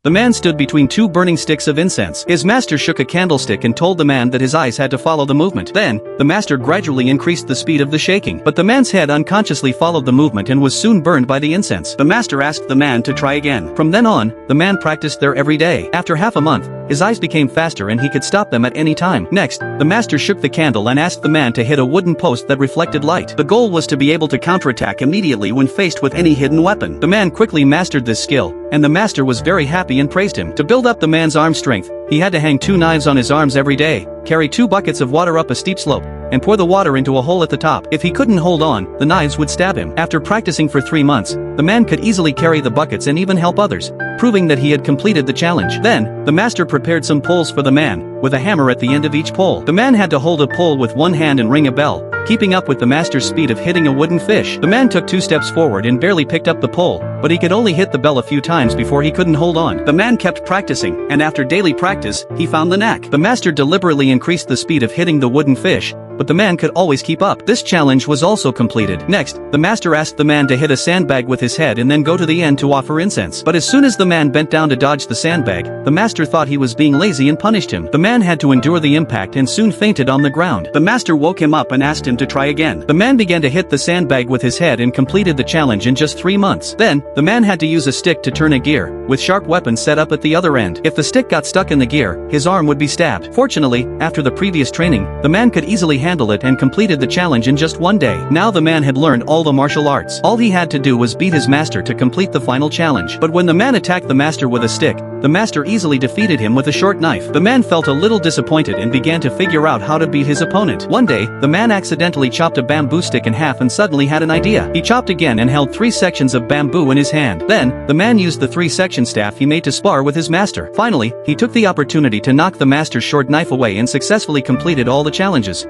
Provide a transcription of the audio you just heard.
The man stood between two burning sticks of incense. His master shook a candlestick and told the man that his eyes had to follow the movement. Then, the master gradually increased the speed of the shaking. But the man's head unconsciously followed the movement and was soon burned by the incense. The master asked the man to try again. From then on, the man practiced there every day. After half a month, his eyes became faster and he could stop them at any time. Next, the master shook the candle and asked the man to hit a wooden post that reflected light. The goal was to be able to counterattack immediately when faced with any hidden weapon. The man quickly mastered this skill, and the master was very happy and praised him. To build up the man's arm strength, he had to hang 2 knives on his arms every day, carry 2 buckets of water up a steep slope, and pour the water into a hole at the top. If he couldn't hold on, the knives would stab him. After practicing for 3 months, the man could easily carry the buckets and even help others, proving that he had completed the challenge. Then, the master prepared some poles for the man, with a hammer at the end of each pole. The man had to hold a pole with one hand and ring a bell, keeping up with the master's speed of hitting a wooden fish. The man took 2 steps forward and barely picked up the pole, but he could only hit the bell a few times before he couldn't hold on. The man kept practicing, and after daily practice, he found the knack. The master deliberately increased the speed of hitting the wooden fish, but the man could always keep up. This challenge was also completed. Next, the master asked the man to hit a sandbag with his head and then go to the end to offer incense. But as soon as the man bent down to dodge the sandbag, the master thought he was being lazy and punished him. The man had to endure the impact and soon fainted on the ground. The master woke him up and asked him to try again. The man began to hit the sandbag with his head and completed the challenge in just 3 months. Then, the man had to use a stick to turn a gear, with sharp weapons set up at the other end. If the stick got stuck in the gear, his arm would be stabbed. Fortunately, after the previous training, the man could easily handle it and completed the challenge in just 1 day. Now the man had learned all the martial arts. All he had to do was beat his master to complete the final challenge. But when the man attacked the master with a stick, the master easily defeated him with a short knife. The man felt a little disappointed and began to figure out how to beat his opponent. One day, the man accidentally chopped a bamboo stick in half and suddenly had an idea. He chopped again and held 3 sections of bamboo in his hand. Then, the man used the 3-section staff he made to spar with his master. Finally, he took the opportunity to knock the master's short knife away and successfully completed all the challenges.